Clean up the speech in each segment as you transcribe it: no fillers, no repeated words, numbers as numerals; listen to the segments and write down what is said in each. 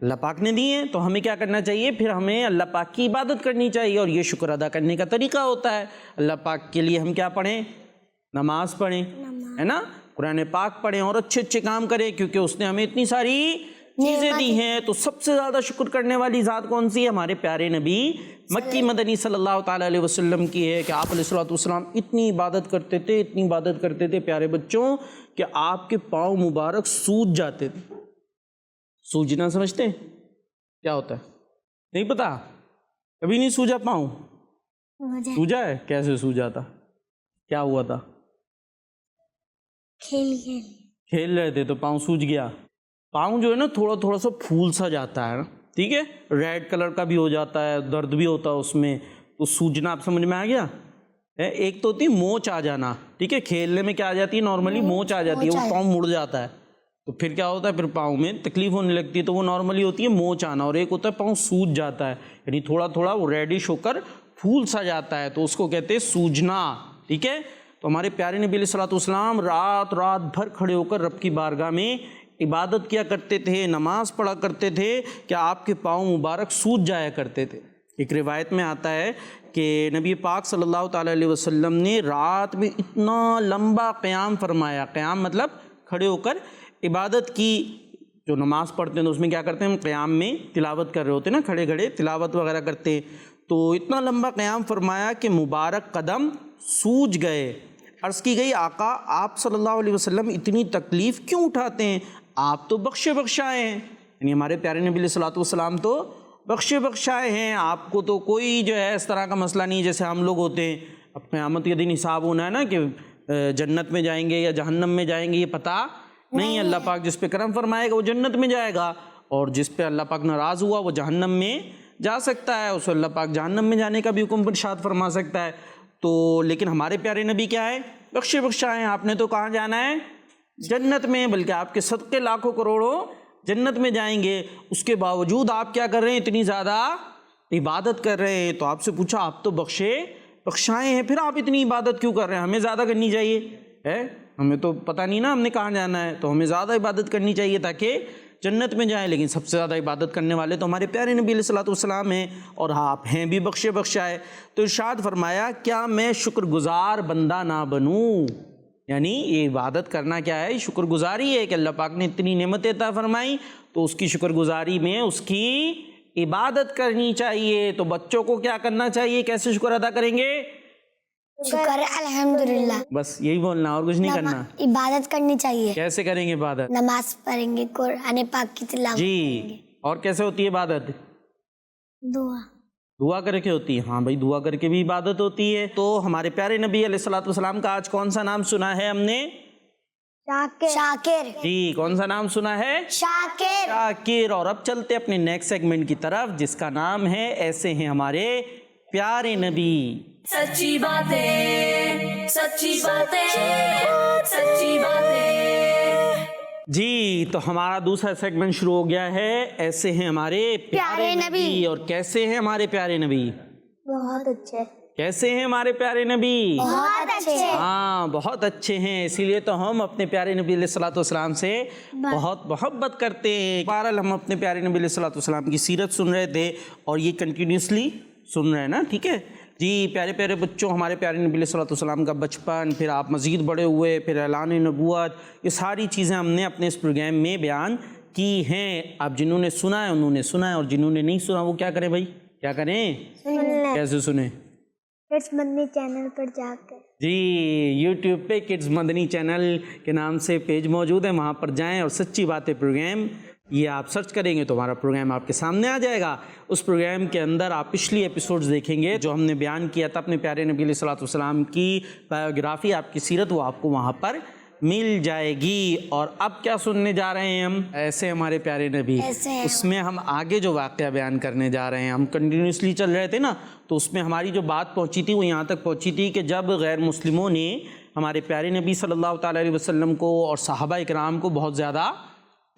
اللہ پاک نے دی ہیں تو ہمیں کیا کرنا چاہیے؟ پھر ہمیں اللہ پاک کی عبادت کرنی چاہیے، اور یہ شکر ادا کرنے کا طریقہ ہوتا ہے۔ اللہ پاک کے لیے ہم کیا پڑھیں؟ نماز پڑھیں، ہے نا، قرآن پاک پڑھیں اور اچھے اچھے کام کریں، کیونکہ اس نے ہمیں اتنی ساری چیزیں دی ہیں۔ تو سب سے زیادہ شکر کرنے والی ذات کون سی ہے؟ ہمارے پیارے نبی مکی مدنی صلی اللہ تعالیٰ علیہ وسلم کی ہے، کہ آپ علیہ الصلوۃ والسلام اتنی عبادت کرتے تھے، اتنی عبادت کرتے تھے پیارے بچوں، کہ آپ کے پاؤں مبارک سوج جاتے تھے۔ سوجنا سمجھتے ہیں کیا ہوتا ہے؟ نہیں پتا؟ کبھی نہیں سوجا پاؤں؟ سوجا ہے؟ کیسے سوجا تھا؟ کیا ہوا تھا؟ کھیل رہے تھے تو پاؤں سوج گیا۔ پاؤں جو ہے نا تھوڑا تھوڑا سا پھول سا جاتا ہے نا، ٹھیک ہے، ریڈ کلر کا بھی ہو جاتا ہے، درد بھی ہوتا ہے اس میں، تو سوجنا آپ سمجھ میں آ گیا؟ ایک تو ہوتی ہے موچ آ جانا، ٹھیک ہے، کھیلنے میں کیا آ جاتی ہے؟ نارملی موچ آ جاتی ہے، وہ پاؤں مڑ جاتا ہے، تو پھر کیا ہوتا ہے؟ پھر پاؤں میں تکلیف ہونے لگتی ہے، تو وہ نارملی ہوتی ہے موچ آنا، اور ایک ہوتا ہے پاؤں سوج جاتا ہے، یعنی تھوڑا تھوڑا وہ ریڈش ہو کر پھول سا جاتا ہے، تو اس کو کہتے ہیں سوجنا، ٹھیک ہے۔ تو ہمارے پیارے نبی علیہ الصلوۃ والسلام رات بھر کھڑے ہو کر رب کی بارگاہ میں عبادت کیا کرتے تھے، نماز پڑھا کرتے تھے، کہ آپ کے پاؤں مبارک سوج جایا کرتے تھے۔ ایک روایت میں آتا ہے کہ نبی پاک صلی اللہ تعالیٰ علیہ وسلم نے رات میں اتنا لمبا قیام فرمایا، قیام مطلب کھڑے ہو کر عبادت کی۔ جو نماز پڑھتے ہیں تو اس میں کیا کرتے ہیں؟ ہم قیام میں تلاوت کر رہے ہوتے ہیں نا، کھڑے کھڑے تلاوت وغیرہ کرتے ہیں، تو اتنا لمبا قیام فرمایا کہ مبارک قدم سوج گئے۔ عرض کی گئی آقا آپ صلی اللہ علیہ وسلم اتنی تکلیف کیوں اٹھاتے ہیں؟ آپ تو بخشے بخشائے ہیں، یعنی ہمارے پیارے نبی علیہ الصلوۃ والسلام تو بخشے بخشائے ہیں، آپ کو تو کوئی جو ہے اس طرح کا مسئلہ نہیں جیسے ہم لوگ ہوتے ہیں۔ اب قیامت کے دن حساب ہونا ہے نا، کہ جنت میں جائیں گے یا جہنم میں جائیں گے، یہ پتہ نہیں۔ اللہ پاک جس پہ کرم فرمائے گا وہ جنت میں جائے گا، اور جس پہ اللہ پاک ناراض ہوا وہ جہنم میں جا سکتا ہے، اسے اللہ پاک جہنم میں جانے کا بھی حکم ارشاد فرما سکتا ہے۔ تو لیکن ہمارے پیارے نبی کیا ہے؟ بخشے بخشائے ہیں، آپ نے تو کہاں جانا ہے؟ جنت میں، بلکہ آپ کے صدقے لاکھوں کروڑوں جنت میں جائیں گے، اس کے باوجود آپ کیا کر رہے ہیں؟ اتنی زیادہ عبادت کر رہے ہیں۔ تو آپ سے پوچھا آپ تو بخشے بخشائے ہیں، پھر آپ اتنی عبادت کیوں کر رہے ہیں؟ ہمیں زیادہ کرنی چاہیے، ہمیں تو پتہ نہیں نا ہم نے کہاں جانا ہے، تو ہمیں زیادہ عبادت کرنی چاہیے تاکہ جنت میں جائیں۔ لیکن سب سے زیادہ عبادت کرنے والے تو ہمارے پیارے نبی علیہ الصلوۃ والسلام ہیں، اور آپ ہیں بھی بخشے بخشائے۔ تو ارشاد فرمایا کیا میں شکر گزار بندہ نہ بنوں؟ یعنی یہ عبادت کرنا کیا ہے؟ شکر گزاری ہے، کہ اللہ پاک نے اتنی نعمتیں عطا فرمائی، تو اس کی شکر گزاری میں اس کی عبادت کرنی چاہیے۔ تو بچوں کو کیا کرنا چاہیے؟ کیسے شکر ادا کریں گے؟ شکر الحمدللہ، بس یہی بولنا، اور کچھ نہیں کرنا۔ عبادت کرنی چاہیے، کیسے کریں گے عبادت؟ نماز پڑھیں گے، قرآن پاک کی تلاوت جی، اور کیسے ہوتی ہے عبادت؟ دعا کر کے ہوتی ہے۔ ہاں بھائی، دعا کر کے بھی عبادت ہوتی ہے۔ تو ہمارے پیارے نبی علیہ الصلوۃ والسلام کا آج کون سا نام سنا ہے ہم نے؟ شاکر۔ جی، کون سا نام سنا ہے؟ شاکر۔ شاکر۔ اور اب چلتے اپنے نیکسٹ سیگمنٹ کی طرف، جس کا نام ہے ایسے ہیں ہمارے پیارے نبی۔ سچی باتیں، سچی باتیں، سچی باتیں۔ جی، تو ہمارا دوسرا سیگمنٹ شروع ہو گیا ہے، ایسے ہیں ہمارے پیارے نبی۔ اور کیسے ہیں ہمارے پیارے نبی؟ بہت اچھے۔ کیسے ہیں ہمارے پیارے نبی؟ بہت اچھے۔ ہاں، بہت اچھے ہیں، اسی لیے تو ہم اپنے پیارے نبی علیہ الصلوۃ والسلام سے بہت محبت کرتے ہیں۔ بہرحال ہم اپنے پیارے نبی علیہ الصلوۃ والسلام کی سیرت سن رہے تھے، اور یہ کنٹینیوسلی سن رہے ہیں نا، ٹھیک ہے جی۔ پیارے پیارے بچوں، ہمارے پیارے نبی علیہ الصلوۃ والسلام کا بچپن، پھر آپ مزید بڑے ہوئے، پھر اعلان نبوت، یہ ساری چیزیں ہم نے اپنے اس پروگرام میں بیان کی ہیں۔ آپ جنہوں نے سنا ہے انہوں نے سنا ہے، اور جنہوں نے نہیں سنا وہ کیا کریں بھائی؟ کیا کریں؟ کیسے سنیں؟ کڈز مدنی چینل پر جا کر۔ جی، یوٹیوب پہ کڈز مدنی چینل کے نام سے پیج موجود ہے، وہاں پر جائیں، اور سچی باتیں پروگرام یہ آپ سرچ کریں گے تو ہمارا پروگرام آپ کے سامنے آ جائے گا۔ اس پروگرام کے اندر آپ پچھلی ایپیسوڈز دیکھیں گے جو ہم نے بیان کیا تھا اپنے پیارے نبی علیہ الصلوۃ والسلام کی بایوگرافی، آپ کی سیرت، وہ آپ کو وہاں پر مل جائے گی۔ اور اب کیا سننے جا رہے ہیں ہم؟ ایسے ہمارے پیارے نبی۔ اس میں ہم آگے جو واقعہ بیان کرنے جا رہے ہیں، ہم کنٹینیوسلی چل رہے تھے نا، تو اس میں ہماری جو بات پہنچی تھی وہ یہاں تک پہنچی تھی کہ جب غیر مسلموں نے ہمارے پیارے نبی صلی اللہ تعالیٰ علیہ وسلم کو اور صحابہ اکرام کو بہت زیادہ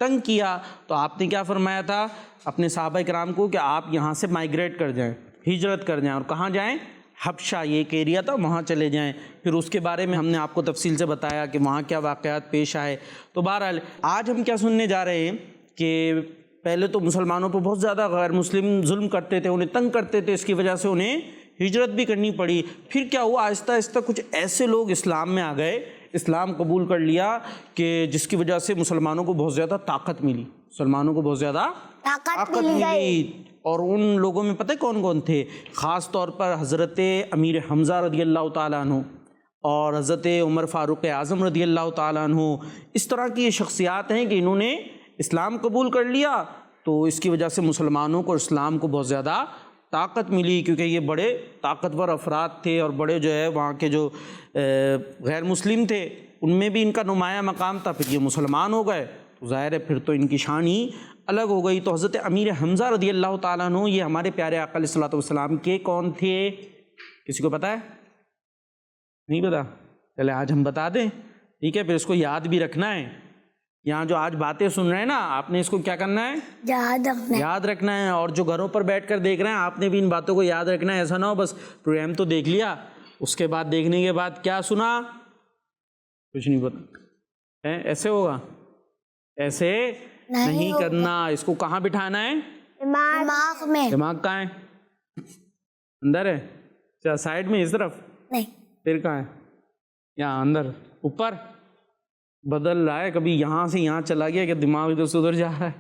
تنگ کیا، تو آپ نے کیا فرمایا تھا اپنے صحابہ اکرام کو کہ آپ یہاں سے مائیگریٹ کر جائیں، ہجرت کر جائیں، اور کہاں جائیں؟ حبشہ، یہ ایک ایریا تھا، وہاں چلے جائیں۔ پھر اس کے بارے میں ہم نے آپ کو تفصیل سے بتایا کہ وہاں کیا واقعات پیش آئے۔ تو بہرحال آج ہم کیا سننے جا رہے ہیں کہ پہلے تو مسلمانوں پہ بہت زیادہ غیر مسلم ظلم کرتے تھے، انہیں تنگ کرتے تھے، اس کی وجہ سے انہیں ہجرت بھی کرنی پڑی. پھر کیا ہوا، آہستہ آہستہ کچھ ایسے لوگ اسلام میں آ گئے، اسلام قبول کر لیا کہ جس کی وجہ سے مسلمانوں کو بہت زیادہ طاقت ملی، مسلمانوں کو بہت زیادہ طاقت ملی. اور ان لوگوں میں پتہ کون کون تھے؟ خاص طور پر حضرت امیر حمزہ رضی اللہ تعالیٰ عنہ اور حضرت عمر فاروق اعظم رضی اللہ تعالیٰ عنہ. اس طرح کی یہ شخصیات ہیں کہ انہوں نے اسلام قبول کر لیا، تو اس کی وجہ سے مسلمانوں کو اسلام کو بہت زیادہ طاقت ملی، کیونکہ یہ بڑے طاقتور افراد تھے اور بڑے جو ہے وہاں کے جو غیر مسلم تھے ان میں بھی ان کا نمایاں مقام تھا. پھر یہ مسلمان ہو گئے تو ظاہر ہے پھر تو ان کی شان ہی الگ ہو گئی. تو حضرت امیر حمزہ رضی اللہ تعالیٰ عنہ یہ ہمارے پیارے آقا علیہ الصلوۃ والسلام کے کون تھے؟ کسی کو پتہ ہے؟ نہیں پتا؟ چلے آج ہم بتا دیں، ٹھیک ہے؟ پھر اس کو یاد بھی رکھنا ہے. یہاں جو آج باتیں سن رہے ہیں نا، آپ نے اس کو کیا کرنا ہے؟ یاد رکھنا ہے. اور جو گھروں پر بیٹھ کر دیکھ رہے ہیں آپ نے بھی ان باتوں کو یاد رکھنا ہے. ایسا نہ ہو بس پروگرام تو دیکھ لیا، اس کے بعد دیکھنے کے بعد کیا سنا کچھ نہیں پتا. ایسے ہوگا؟ ایسے نہیں کرنا. اس کو کہاں بٹھانا ہے؟ دماغ میں. دماغ کہاں ہے؟ اندر ہے؟ اچھا سائڈ میں اس طرف؟ نہیں. پھر کہاں ہے؟ یہاں اندر اوپر بدل رہا ہے، کبھی یہاں سے یہاں چلا گیا کہ دماغ ادھر سے ادھر جا رہا ہے.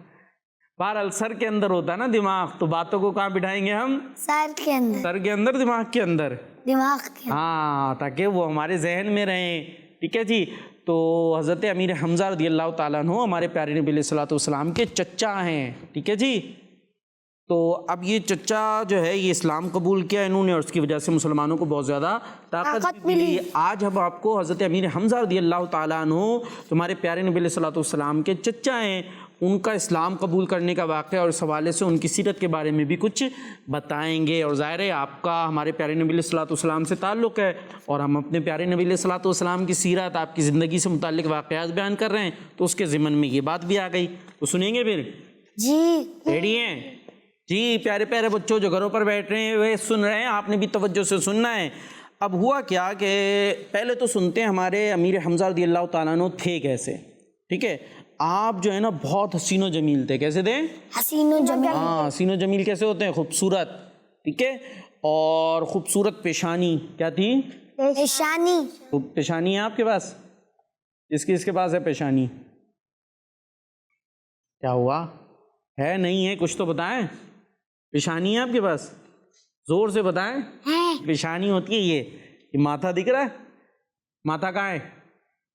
بہرحال سر کے اندر ہوتا ہے نا دماغ، تو باتوں کو کہاں بٹھائیں گے ہم؟ سر کے اندر. سر کے اندر، دماغ کے اندر. دماغ کے. ہاں، تاکہ وہ ہمارے ذہن میں رہیں. ٹھیک ہے جی. تو حضرت امیر حمزہ رضی اللہ تعالیٰ عنہ ہمارے پیارے نبی علیہ الصلوۃ والسلام کے چچا ہیں. ٹھیک ہے جی. تو اب یہ چچا جو ہے یہ اسلام قبول کیا انہوں نے، اور اس کی وجہ سے مسلمانوں کو بہت زیادہ طاقت ملی. آج ہم آپ کو حضرت امیر حمزہ رضی اللہ تعالیٰ عنہ ہمارے پیارے نبی علیہ الصلوۃ والسلام کے چچا ہیں، ان کا اسلام قبول کرنے کا واقعہ اور اس حوالے سے ان کی سیرت کے بارے میں بھی کچھ بتائیں گے. اور ظاہر ہے آپ کا ہمارے پیارے نبی علیہ الصلوۃ والسلام سے تعلق ہے، اور ہم اپنے پیارے نبی علیہ الصلوۃ والسلام کی سیرت، آپ کی زندگی سے متعلق واقعات بیان کر رہے ہیں، تو اس کے ضمن میں یہ بات بھی آ گئی. تو سنیں گے پھر؟ جی. ریڈی ہیں جی؟ پیارے پیارے بچوں جو گھروں پر بیٹھ رہے ہیں وہ سن رہے ہیں، آپ نے بھی توجہ سے سننا ہے. اب ہوا کیا کہ پہلے تو سنتے ہیں ہمارے امیر حمزہ رضی اللہ تعالیٰ عنہ تھے کیسے. ٹھیک ہے؟ آپ جو ہے نا بہت حسین و جمیل تھے. کیسے تھے؟ حسین و جمیل. ہاں، حسین و جمیل کیسے ہوتے ہیں؟ خوبصورت. ٹھیک ہے؟ اور خوبصورت پیشانی. کیا تھی؟ پیشانی. پیشانی ہے آپ کے پاس؟ اس کے پاس ہے پیشانی؟ کیا ہوا؟ ہے نہیں ہے؟ کچھ تو بتائیں. پیشانی ہے آپ کے پاس؟ زور سے بتائیں. پیشانی ہوتی ہے یہ ماتھا دکھ رہا ہے؟ ماتھا کہاں ہے؟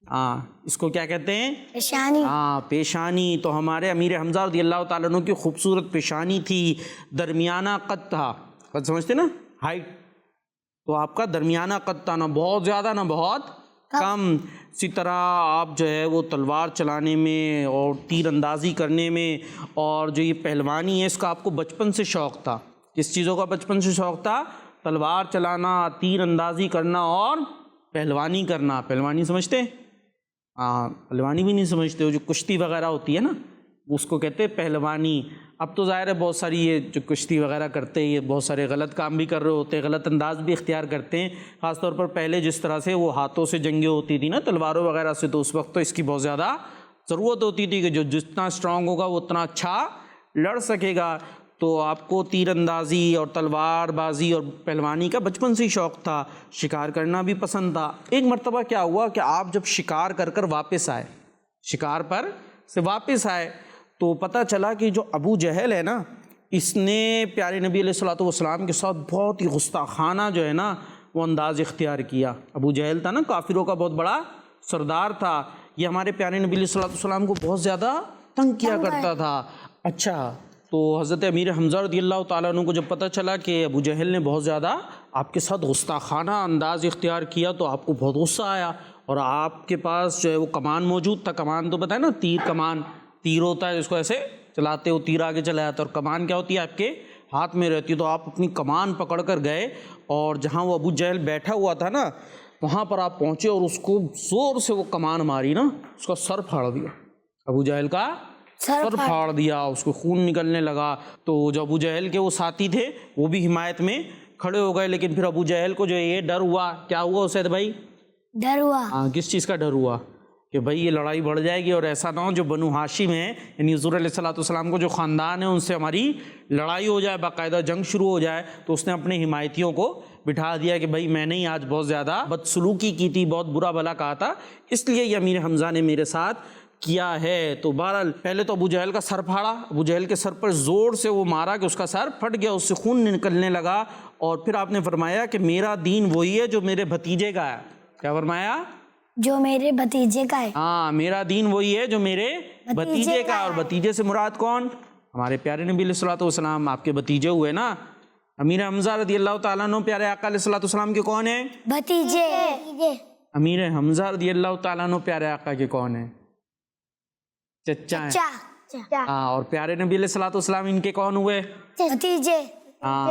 ہاں، اس کو کیا کہتے ہیں؟ پیشانی. ہاں، پیشانی. تو ہمارے امیر حمزہ رضی اللہ تعالیٰ عنہ کی خوبصورت پیشانی تھی، درمیانہ قد تھا. قد سمجھتے نا؟ ہائٹ. تو آپ کا درمیانہ قد تھا، نہ بہت زیادہ نہ بہت کم. اسی طرح آپ جو ہے وہ تلوار چلانے میں اور تیر اندازی کرنے میں، اور جو یہ پہلوانی ہے اس کا آپ کو بچپن سے شوق تھا. کس چیزوں کا بچپن سے شوق تھا؟ تلوار چلانا، تیر اندازی کرنا اور پہلوانی کرنا. پہلوانی سمجھتے؟ ہاں، پہلوانی بھی نہیں سمجھتے ہو؟ جو کشتی وغیرہ ہوتی ہے نا اس کو کہتے ہیں پہلوانی. اب تو ظاہر ہے بہت ساری یہ جو کشتی وغیرہ کرتے ہیں یہ بہت سارے غلط کام بھی کر رہے ہوتے ہیں، غلط انداز بھی اختیار کرتے ہیں. خاص طور پر پہلے جس طرح سے وہ ہاتھوں سے جنگیں ہوتی تھی نا تلواروں وغیرہ سے، تو اس وقت تو اس کی بہت زیادہ ضرورت ہوتی تھی کہ جو جتنا اسٹرانگ ہوگا وہ اتنا اچھا لڑ سکے گا. تو آپ کو تیر اندازی اور تلوار بازی اور پہلوانی کا بچپن سے ہی شوق تھا، شکار کرنا بھی پسند تھا. ایک مرتبہ کیا ہوا کہ آپ جب شکار کر کر واپس آئے، شکار پر سے واپس آئے، تو پتہ چلا کہ جو ابو جہل ہے نا اس نے پیارے نبی علیہ الصلوۃ والسلام کے ساتھ بہت ہی گستاخانہ جو ہے نا وہ انداز اختیار کیا. ابو جہل تھا نا کافروں کا بہت بڑا سردار تھا، یہ ہمارے پیارے نبی علیہ الصلوۃ والسلام کو بہت زیادہ تنگ کیا کرتا تھا. اچھا، تو حضرت امیر حمزہ رضی اللہ تعالیٰ عنہ کو جب پتہ چلا کہ ابو جہل نے بہت زیادہ آپ کے ساتھ گستاخانہ انداز اختیار کیا تو آپ کو بہت غصہ آیا، اور آپ کے پاس جو ہے وہ کمان موجود تھا. کمان تو پتہ ہے نا، تیر کمان، تیر ہوتا ہے جس کو ایسے چلاتے ہو، تیر آگے چلا جاتا ہے، اور کمان کیا ہوتی ہے آپ کے ہاتھ میں رہتی ہے. تو آپ اپنی کمان پکڑ کر گئے اور جہاں وہ ابو جہل بیٹھا ہوا تھا نا وہاں پر آپ پہنچے اور اس کو زور سے وہ کمان ماری نا، اس کا سر پھاڑ دیا. ابو جہل کا سر پھاڑ دیا، اس کو خون نکلنے لگا. تو جو ابو جہل کے وہ ساتھی تھے وہ بھی حمایت میں کھڑے ہو گئے. لیکن پھر ابو جہل کو جو یہ ڈر ہوا، کیا ہوا اسید بھائی؟ ڈر ہوا. ہاں، کس چیز کا ڈر ہوا؟ کہ بھائی یہ لڑائی بڑھ جائے گی اور ایسا نہ ہو جو بنو ہاشم ہیں یعنی حضور علیہ الصلوۃ والسلام کو جو خاندان ہے ان سے ہماری لڑائی ہو جائے، باقاعدہ جنگ شروع ہو جائے۔ تو اس نے اپنے حمایتیوں کو بٹھا دیا کہ بھائی میں نے ہی آج بہت زیادہ بدسلوکی کی تھی، بہت برا بھلا کہا تھا، اس لیے یہ امیر حمزہ نے میرے ساتھ کیا ہے۔ تو بہرحال پہلے تو ابو جہل کا سر پھاڑا، ابو جہل کے سر پر زور سے وہ مارا کہ اس کا سر پھٹ گیا، اس سے خون نکلنے لگا، اور پھر آپ نے فرمایا کہ میرا دین وہی ہے جو میرے بھتیجے کا ہے۔ کیا فرمایا؟ جو میرے بھتیجے کا ہے۔ ہاں، میرا دین وہی ہے جو میرے بھتیجے کا ہے۔ اور بھتیجے سے مراد کون؟ ہمارے پیارے نبی علیہ الصلوۃ والسلام، آپ کے بھتیجے ہوئے نا۔ امیر حمزہ رضی اللہ تعالیٰ عنہ پیارے آقا علیہ الصلوۃ والسلام کے کون ہیں؟ بھتیجے۔ امیر حمزہ رضی اللہ تعالیٰ عنہ پیارے آقا کے کون ہیں؟ چچا ہیں۔ ہاں، اور پیارے نبی علیہ الصلوۃ والسلام ان کے کون ہوئے؟ بھتیجے۔ ہاں،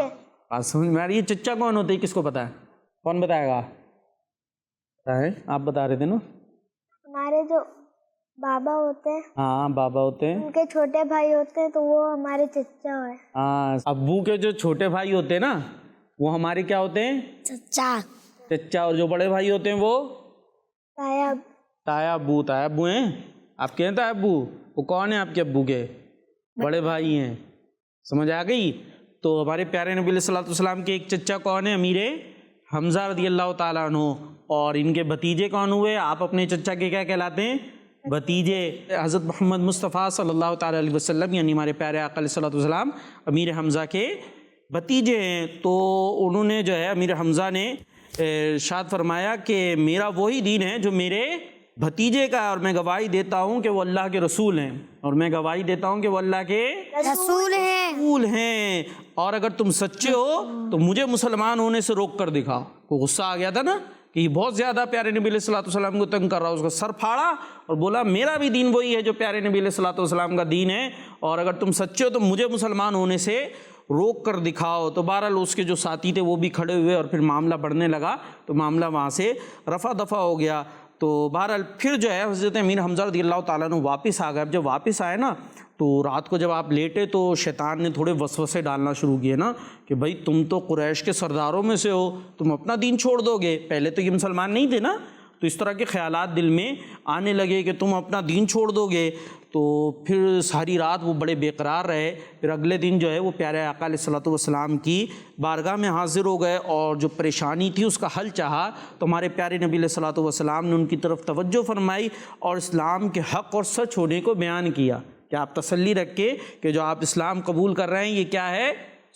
بات سمجھ میں آ رہی ہے؟ چچا کون ہوتے ہیں، کس کو پتا ہے؟ کون بتائے گا؟ آپ بتا رہے تھے نا؟ ہمارے جو بابا ہوتے ہیں، ہاں بابا ہوتے ہیں، ان کے چھوٹے بھائی ہوتے ہیں تو وہ ہمارے چچا ہیں۔ ہاں، ابو کے جو چھوٹے بھائی ہوتے ہیں نا وہ ہمارے کیا ہوتے ہیں؟ چچا۔ چچا۔ اور جو بڑے بھائی ہوتے ہیں وہ تایا تایا ابو۔ تایا ابو ہیں آپ کے؟ ہیں تایا ابو؟ وہ کون ہیں آپ کے ابو کے؟ بڑے بھائی ہیں۔ سمجھ آ گئی؟ تو ہمارے پیارے نبی علیہ الصلوۃ والسلام کے ایک چچا کون ہے؟ امیر حمزہ رضی اللہ تعالیٰ عنہ۔ اور ان کے بھتیجے کون ہوئے؟ آپ اپنے چچا کے کیا کہلاتے ہیں؟ بھتیجے۔ حضرت محمد مصطفیٰ صلی اللہ تعالیٰ علیہ وسلم یعنی ہمارے پیارے آقا علیہ الصلوۃ والسلام امیر حمزہ کے بھتیجے ہیں۔ تو انہوں نے جو ہے امیر حمزہ نے ارشاد فرمایا کہ میرا وہی دین ہے جو میرے بھتیجے کا ہے، اور میں گواہی دیتا ہوں کہ وہ اللہ کے رسول ہیں، اور میں گواہی دیتا ہوں کہ وہ اللہ کے رسول ہیں۔ اور اگر تم سچے ہو تو مجھے مسلمان ہونے سے روک کر دکھاؤ۔ کو غصہ آ گیا تھا نا کہ یہ بہت زیادہ پیارے نبی علیہ الصلوۃ والسلام کو تنگ کر رہا، اس کا سر پھاڑا اور بولا میرا بھی دین وہی ہے جو پیارے نبی علیہ الصلوۃ والسلام کا دین ہے، اور اگر تم سچے ہو تو مجھے مسلمان ہونے سے روک کر دکھاؤ۔ تو بہرحال اس کے جو ساتھی تھے وہ بھی کھڑے ہوئے، اور پھر معاملہ بڑھنے لگا تو معاملہ وہاں سے رفع دفع ہو گیا۔ تو بہرحال پھر جو ہے حضرت امیر حمزہ رضی اللہ تعالیٰ عنہ واپس آ گئے۔ اب جب واپس آئے نا تو رات کو جب آپ لیٹے تو شیطان نے تھوڑے وسوسے ڈالنا شروع کیے نا کہ بھائی تم تو قریش کے سرداروں میں سے ہو، تم اپنا دین چھوڑ دو گے، پہلے تو یہ مسلمان نہیں تھے نا، تو اس طرح کے خیالات دل میں آنے لگے کہ تم اپنا دین چھوڑ دو گے۔ تو پھر ساری رات وہ بڑے بے قرار رہے۔ پھر اگلے دن جو ہے وہ پیارے آقا علیہ الصلوۃ والسلام کی بارگاہ میں حاضر ہو گئے، اور جو پریشانی تھی اس کا حل چاہا تو ہمارے پیارے نبی علیہ الصلوۃ والسلام نے ان کی طرف توجہ فرمائی اور اسلام کے حق اور سچ ہونے کو بیان کیا کہ آپ تسلی رکھے کہ جو آپ اسلام قبول کر رہے ہیں یہ کیا ہے؟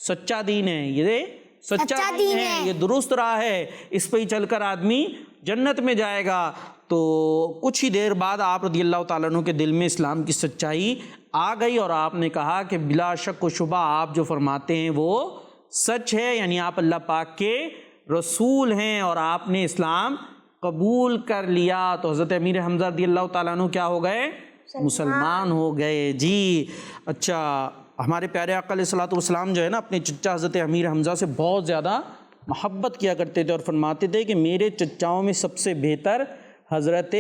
سچا دین ہے، یہ سچا دین ہے، یہ درست راہ ہے، اس پہ ہی چل کر آدمی جنت میں جائے گا۔ تو کچھ ہی دیر بعد آپ رضی اللہ تعالیٰ عنہ کے دل میں اسلام کی سچائی آ گئی، اور آپ نے کہا کہ بلا شک و شبہ آپ جو فرماتے ہیں وہ سچ ہے، یعنی آپ اللہ پاک کے رسول ہیں، اور آپ نے اسلام قبول کر لیا۔ تو حضرت امیر حمزہ رضی اللہ تعالیٰ عنہ کیا ہو گئے؟ مسلمان ہو گئے جی۔ اچھا، ہمارے پیارے آقا علیہ الصلوۃ والسلام جو ہے نا اپنے چچا حضرت امیر حمزہ سے بہت زیادہ محبت کیا کرتے تھے، اور فرماتے تھے کہ میرے چچاؤں میں سب سے بہتر حضرت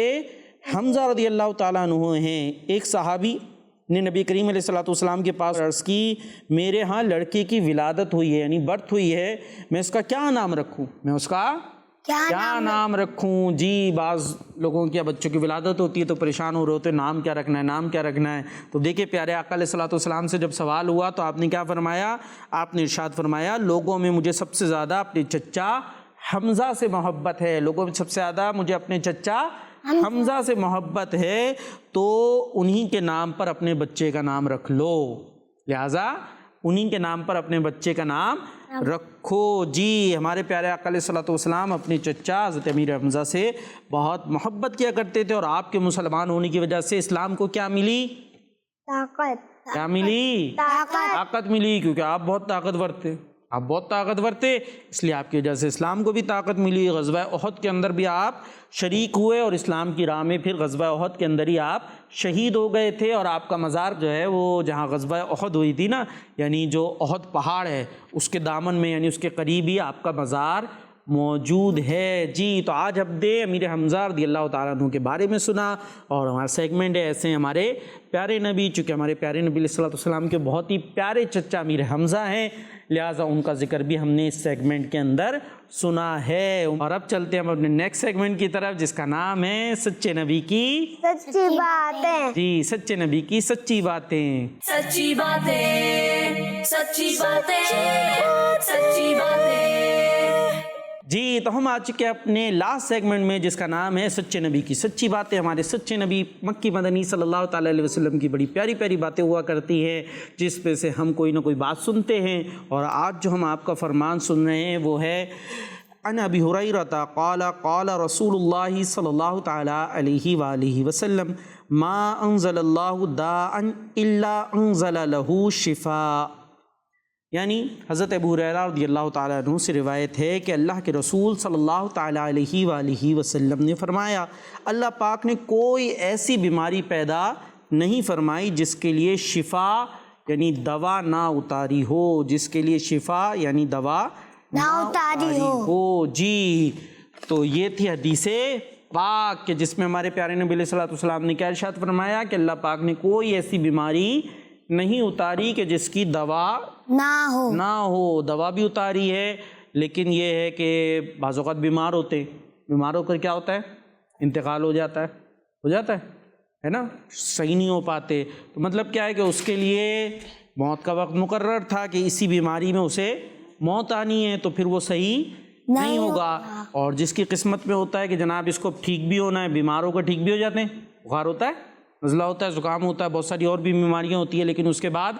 حمزہ رضی اللہ تعالیٰ عنہ ہیں۔ ایک صحابی نے نبی کریم علیہ الصلوۃ والسلام کے پاس عرض کی میرے ہاں لڑکے کی ولادت ہوئی ہے، یعنی برتھ ہوئی ہے، میں اس کا کیا نام رکھوں؟ میں اس کا کیا نام رکھوں؟ جی، بعض لوگوں کی بچوں کی ولادت ہوتی ہے تو پریشان ہو رہے ہوتے ہیں نام کیا رکھنا ہے، نام کیا رکھنا ہے۔ تو دیکھیں پیارے آقا علیہ الصلوۃ والسلام سے جب سوال ہوا تو آپ نے کیا فرمایا؟ آپ نے ارشاد فرمایا لوگوں میں مجھے سب سے زیادہ اپنے چچا حمزہ سے محبت ہے، لوگوں میں سب سے زیادہ مجھے اپنے چچا حمزہ سے محبت ہے، تو انہی کے نام پر اپنے بچے کا نام رکھ لو، لہٰذا انہی کے نام پر اپنے بچے کا نام رکھو جی۔ ہمارے پیارے آقا علیہ الصلوۃ والسلام اپنے چچا حضرت امیر حمزہ سے بہت محبت کیا کرتے تھے، اور آپ کے مسلمان ہونے کی وجہ سے اسلام کو کیا ملی؟ طاقت۔ کیا ملی؟ طاقت ملی، کیونکہ آپ بہت طاقتور تھے، آپ بہت طاقتور تھے، اس لیے آپ کی وجہ سے اسلام کو بھی طاقت ملی۔ غزوہ احد کے اندر بھی آپ شریک ہوئے، اور اسلام کی راہ میں پھر غزوہ احد کے اندر ہی آپ شہید ہو گئے تھے، اور آپ کا مزار جو ہے وہ جہاں غزوہ احد ہوئی تھی نا، یعنی جو احد پہاڑ ہے اس کے دامن میں، یعنی اس کے قریب ہی آپ کا مزار موجود ہے جی۔ تو آج ہم نے امیر حمزہ رضی اللہ تعالیٰ عنہ کے بارے میں سنا، اور ہمارا سیگمنٹ ہے ایسے ہمارے پیارے نبی، چونکہ ہمارے پیارے نبی علیہ الصلوۃ والسلام کے بہت ہی پیارے چچا امیر حمزہ ہیں، لہٰذا ان کا ذکر بھی ہم نے اس سیگمنٹ کے اندر سنا ہے۔ اور اب چلتے ہیں ہم اپنے نیکسٹ سیگمنٹ کی طرف، جس کا نام ہے سچے نبی کی سچی باتیں۔ جی سچے نبی کی سچی باتیں۔ سچی باتیں، سچی باتیں، سچی باتیں۔ جی تو ہم آ چکے ہیں اپنے لاسٹ سیگمنٹ میں، جس کا نام ہے سچے نبی کی سچی باتیں۔ ہمارے سچے نبی مکی مدنی صلی اللہ تعالیٰ علیہ وسلم کی بڑی پیاری پیاری باتیں ہوا کرتی ہیں، جس پہ سے ہم کوئی نہ کوئی بات سنتے ہیں۔ اور آج جو ہم آپ کا فرمان سن رہے ہیں وہ ہے عن ابی ہریرہ قال قال رسول اللہ صلی اللہ تعالیٰ علیہ وآلہ وسلم ما انزل اللہ داء الا انزل له شفاء۔ یعنی حضرت ابو ہریرہ رضی اللہ تعالیٰ عنہ سے روایت ہے کہ اللہ کے رسول صلی اللہ تعالیٰ علیہ وآلہ وسلم نے فرمایا، اللہ پاک نے کوئی ایسی بیماری پیدا نہیں فرمائی جس کے لیے شفا یعنی دوا نہ اتاری ہو، جس کے لیے شفا یعنی دوا نہ اتاری ہو۔ جی تو یہ تھی حدیث پاک کہ جس میں ہمارے پیارے نبی علیہ الصلوۃ والسلام نے کیا ارشاد فرمایا کہ اللہ پاک نے کوئی ایسی بیماری نہیں اتاری کہ جس کی دوا نہ ہو۔ دوا بھی اتاری ہے، لیکن یہ ہے کہ بعض اوقات بیمار ہوتے ہیں، بیمار ہو کر کیا ہوتا ہے، انتقال ہو جاتا ہے نا، صحیح نہیں ہو پاتے۔ تو مطلب کیا ہے کہ اس کے لیے موت کا وقت مقرر تھا کہ اسی بیماری میں اسے موت آنی ہے، تو پھر وہ صحیح نہیں ہوگا۔ اور جس کی قسمت میں ہوتا ہے کہ جناب اس کو ٹھیک بھی ہونا ہے، بیمار ہو کر ٹھیک بھی ہو جاتے ہیں، بخار ہوتا ہے، نزلہ ہوتا ہے، زکام ہوتا ہے، بہت ساری اور بھی بیماریاں ہوتی ہیں، لیکن اس کے بعد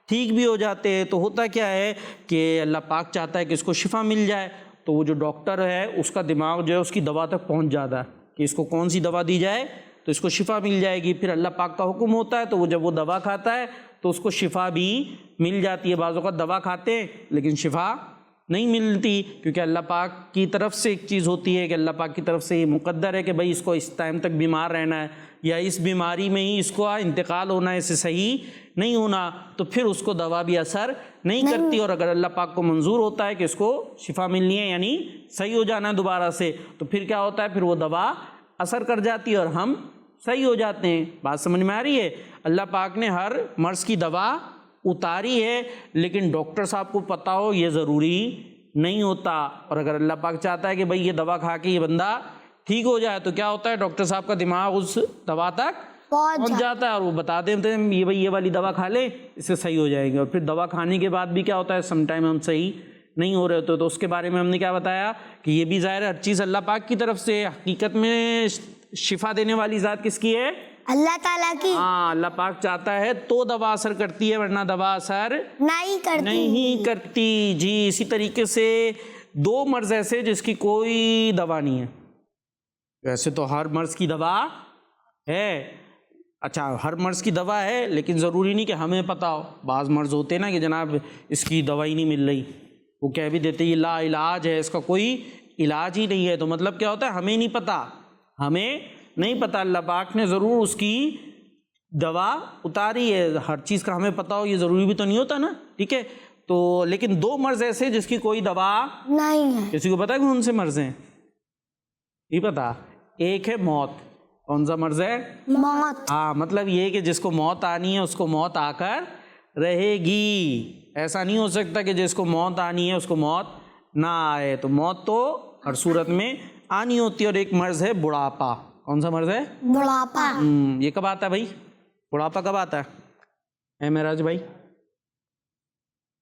ٹھیک بھی ہو جاتے ہیں۔ تو ہوتا کیا ہے کہ اللہ پاک چاہتا ہے کہ اس کو شفا مل جائے، تو وہ جو ڈاکٹر ہے اس کا دماغ جو ہے اس کی دوا تک پہنچ جاتا ہے کہ اس کو کون سی دوا دی جائے تو اس کو شفا مل جائے گی۔ پھر اللہ پاک کا حکم ہوتا ہے، تو وہ جب وہ دوا کھاتا ہے تو اس کو شفا بھی مل جاتی ہے۔ بعض اوقات دوا کھاتے ہیں لیکن شفا نہیں ملتی، کیونکہ اللہ پاک کی طرف سے ایک چیز ہوتی ہے کہ اللہ پاک کی طرف سے یہ مقدر ہے کہ بھئی اس کو اس ٹائم تک بیمار رہنا ہے، یا اس بیماری میں ہی اس کو انتقال ہونا ہے، اسے صحیح نہیں ہونا، تو پھر اس کو دوا بھی اثر نہیں کرتی۔ اور اگر اللہ پاک کو منظور ہوتا ہے کہ اس کو شفا ملنی ہے یعنی صحیح ہو جانا ہے دوبارہ سے، تو پھر کیا ہوتا ہے، پھر وہ دوا اثر کر جاتی ہے اور ہم صحیح ہو جاتے ہیں۔ بات سمجھ میں آ رہی ہے؟ اللہ پاک نے ہر مرض کی دوا اتاری ہے، لیکن ڈاکٹر صاحب کو پتہ ہو یہ ضروری نہیں ہوتا۔ اور اگر اللہ پاک چاہتا ہے کہ بھئی یہ دوا کھا کے یہ بندہ ٹھیک ہو جائے، تو کیا ہوتا ہے، ڈاکٹر صاحب کا دماغ اس دوا تک پہنچ جاتا ہے اور وہ بتا دیتے ہیں یہ بھئی یہ والی دوا کھا لے، اس سے صحیح ہو جائیں گے۔ اور پھر دوا کھانے کے بعد بھی کیا ہوتا ہے، سم ٹائم ہم صحیح نہیں ہو رہے ہوتے، تو اس کے بارے میں ہم نے کیا بتایا کہ یہ بھی ظاہر ہے ہر چیز اللہ پاک کی طرف سے۔ حقیقت میں شفا دینے والی ذات کس کی ہے؟ اللہ تعالیٰ کی۔ ہاں، اللہ پاک چاہتا ہے تو دوا اثر کرتی ہے، ورنہ دوا اثر نہیں کرتی۔ جی اسی طریقے سے دو مرض ایسے جس کی کوئی دوا نہیں ہے۔ ویسے تو ہر مرض کی دوا ہے، اچھا ہر مرض کی دوا ہے، لیکن ضروری نہیں کہ ہمیں پتہ ہو۔ بعض مرض ہوتے ہیں نا کہ جناب اس کی دوائی نہیں مل رہی، وہ کہہ بھی دیتے یہ لا علاج ہے، اس کا کوئی علاج ہی نہیں ہے، تو مطلب کیا ہوتا ہے، ہمیں نہیں پتہ، ہمیں نہیں پتہ۔ اللہ پاک نے ضرور اس کی دوا اتاری ہے، ہر چیز کا ہمیں پتہ ہو یہ ضروری بھی تو نہیں ہوتا نا، ٹھیک ہے۔ تو لیکن دو مرض ایسے جس کی کوئی دوا نہیں ہے۔ کسی کو پتہ ہے کون سے مرض ہیں؟ نہیں پتہ۔ ایک ہے موت۔ کون سا مرض ہے؟ موت۔ ہاں، مطلب یہ کہ جس کو موت آنی ہے اس کو موت آ کر رہے گی، ایسا نہیں ہو سکتا کہ جس کو موت آنی ہے اس کو موت نہ آئے۔ تو موت تو ہر صورت میں آنی ہوتی ہے۔ اور ایک مرض ہے بڑھاپا۔ کون سا مرض ہے؟ بڑھاپا۔ یہ کب آتا ہے بھائی؟ بڑھاپا کب آتا ہے معراج بھائی؟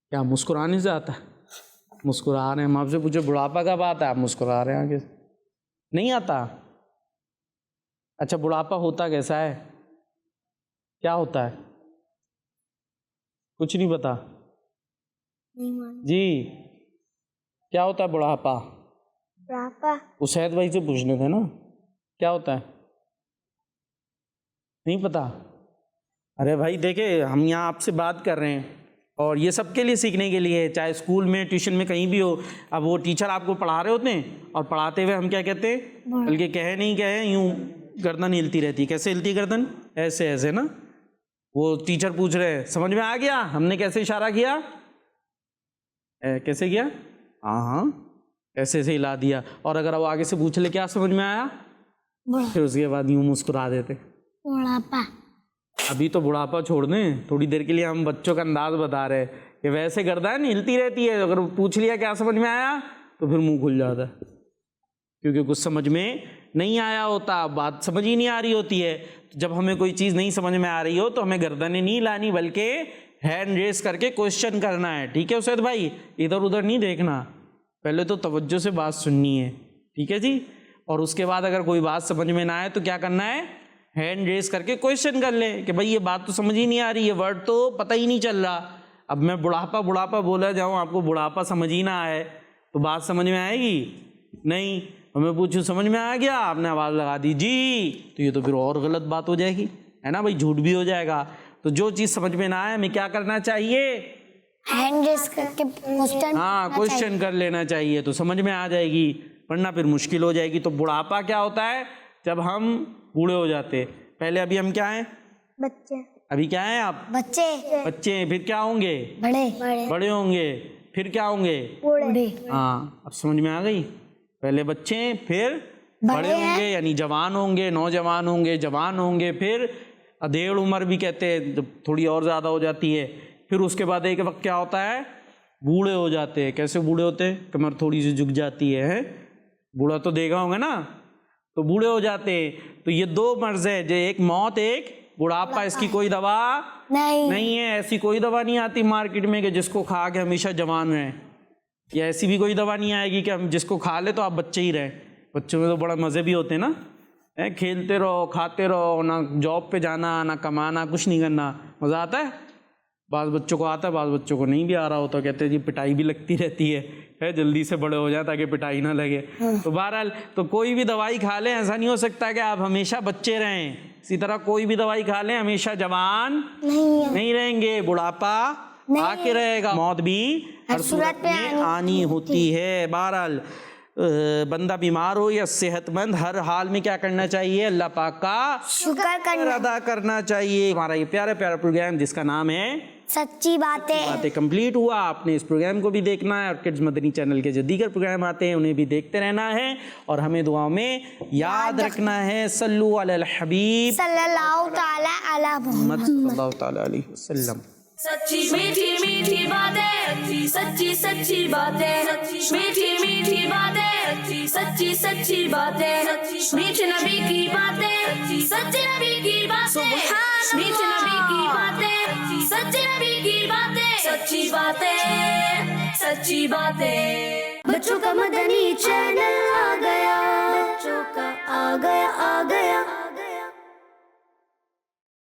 کیا مسکرانے سے آتا ہے؟ مسکرا رہے ہیں، ہم آپ سے پوچھے بڑھاپا کب آتا ہے، آپ مسکرا رہے ہیں آگے سے، نہیں آتا؟ اچھا بڑھاپا ہوتا کیسا ہے، کیا ہوتا ہے؟ کچھ نہیں پتا جی؟ کیا ہوتا ہے بڑھاپا؟ اسید بھائی سے پوچھنے تھے نا، کیا ہوتا ہے؟ نہیں پتا؟ ارے بھائی دیکھیں ہم یہاں آپ سے بات کر رہے ہیں اور یہ سب کے لیے سیکھنے کے لیے، چاہے اسکول میں ٹیوشن میں کہیں بھی ہو۔ اب وہ ٹیچر آپ کو پڑھا رہے ہوتے ہیں اور پڑھاتے ہوئے ہم کیا کہتے ہیں، بلکہ کہے نہیں کہے یوں گردن ہلتی رہتی۔ کیسے ہلتی گردن؟ ایسے ایسے نا۔ وہ ٹیچر پوچھ رہے ہیں سمجھ میں آ گیا؟ ہم نے کیسے اشارہ کیا؟ کیسے کیا؟ ہاں ایسے ایسے ہلا دیا۔ اور اگر وہ آگے سے پوچھ لے کیا سمجھ میں آیا، پھر اس کے بعد یوں مسکرا دیتے۔ بڑھاپا۔ ابھی تو بڑھاپا چھوڑ دیں، تھوڑی دیر کے لیے ہم بچوں کا انداز بتا رہے ہیں کہ ویسے گردن ہلتی رہتی ہے, اگر پوچھ لیا کیا سمجھ میں آیا تو پھر منہ کھل جاتا ہے, کیونکہ کچھ سمجھ میں نہیں آیا ہوتا, بات سمجھ ہی نہیں آ رہی ہوتی ہے. جب ہمیں کوئی چیز نہیں سمجھ میں آ رہی ہو تو ہمیں گردنیں نہیں لانی, بلکہ ہینڈ ریز کر کے کوشچن کرنا ہے. ٹھیک ہے اسید بھائی, ادھر ادھر نہیں دیکھنا, پہلے تو توجہ سے بات سننی ہے. ٹھیک ہے جی, اور اس کے بعد اگر کوئی بات سمجھ میں نہ آئے تو کیا کرنا ہے, ہینڈ ریز کر کے کوشچن کر لیں کہ بھائی یہ بات تو سمجھ ہی نہیں آ رہی, یہ ورڈ تو پتہ ہی نہیں چل رہا. اب میں بڑھاپا بولا جاؤں, آپ کو بڑھاپا سمجھ ہی نہ آئے تو بات سمجھ میں آئے گی نہیں. اور میں پوچھوں سمجھ میں آ گیا, آپ نے آواز لگا دی جی, تو یہ تو پھر اور غلط بات ہو جائے گی, ہے نا بھائی, جھوٹ بھی ہو جائے گا. تو جو چیز سمجھ میں نہ آئے ہمیں کیا کرنا چاہیے, ہینڈ ریز کر کے کوسچن ہاں کوشچن کر لینا چاہیے, تو سمجھ میں آ جائے گی, ورنہ پھر مشکل ہو جائے گی. تو بڑھاپا کیا ہوتا ہے, جب ہم بوڑھے ہو جاتے. پہلے ابھی ہم کیا ہیں, بچے. ابھی کیا ہیں آپ, بچے ہیں, پھر کیا ہوں گے, بڑے ہوں گے, پھر کیا ہوں گے, بوڑھے. ہاں اب سمجھ میں آ گئی. پہلے بچے ہیں, پھر بڑے ہوں گے, یعنی جوان ہوں گے, نوجوان ہوں گے, جوان ہوں گے, پھر ادھیڑ عمر بھی کہتے ہیں جب تھوڑی اور زیادہ ہو جاتی ہے. پھر اس کے بعد ایک وقت کیا ہوتا ہے, بوڑھے ہو جاتے ہیں. کیسے بوڑھے ہوتے ہیں, کمر تھوڑی سی جھک جاتی ہے, بوڑھا تو دیکھا ہوگا نا, تو بوڑھے ہو جاتے ہیں. تو یہ دو مرض ہے, جو ایک موت ایک بڑھاپا. اس کی کوئی دوا نہیں ہے, ایسی کوئی دوا نہیں آتی مارکیٹ میں کہ جس کو کھا کے ہمیشہ جوان رہیں, یا ایسی بھی کوئی دوا نہیں آئے گی کہ ہم جس کو کھا لے تو آپ بچے ہی رہیں. بچوں میں تو بڑا مزے بھی ہوتے ہیں نا, کھیلتے رہو, کھاتے رہو, نہ جاب پہ جانا, نہ کمانا, کچھ نہیں کرنا, مزہ آتا ہے. بعض بچوں کو آتا ہے, بعض بچوں کو نہیں بھی آ رہا ہوتا, کہتے ہیں جی پٹائی بھی لگتی رہتی ہے, جلدی سے بڑے ہو جائیں تاکہ پٹائی نہ لگے. تو بہرحال تو کوئی بھی دوائی کھا لیں, ایسا نہیں ہو سکتا کہ آپ ہمیشہ بچے رہیں. اسی طرح کوئی بھی دوائی کھا لیں ہمیشہ جوان نہیں رہیں گے, بڑھاپا آ کے رہے گا. موت بھی ہر صورت میں آنی ہوتی ہے. بہرحال بندہ بیمار ہو یا صحت مند, ہر حال میں کیا کرنا چاہیے, اللہ پاک کا شکر ادا کرنا چاہیے. ہمارا یہ پیارا پروگرام جس کا نام ہے سچی باتیں کمپلیٹ ہوا. آپ نے اس پروگرام کو بھی دیکھنا ہے, اور کڈز مدنی چینل کے جو دیگر پروگرام آتے ہیں انہیں بھی دیکھتے رہنا ہے, اور ہمیں دعاؤں میں یاد رکھنا ہے. صلو علی الحبیب صلی اللہ تعالی علی محمد صلی اللہ تعالی علیہ وسلم. سچی میٹھی میٹھی باتیں, سچی سچی باتیں, میٹھی میٹھی باتیں, سچی سچی باتیں, میٹھے نبی کی باتیں, سچے نبی کی باتیں, میٹھے نبی کی باتیں, سچے نبی کی باتیں, سچی باتیں, سچی باتیں. بچوں کا مدنی چینل آ گیا, بچوں کا آ گیا.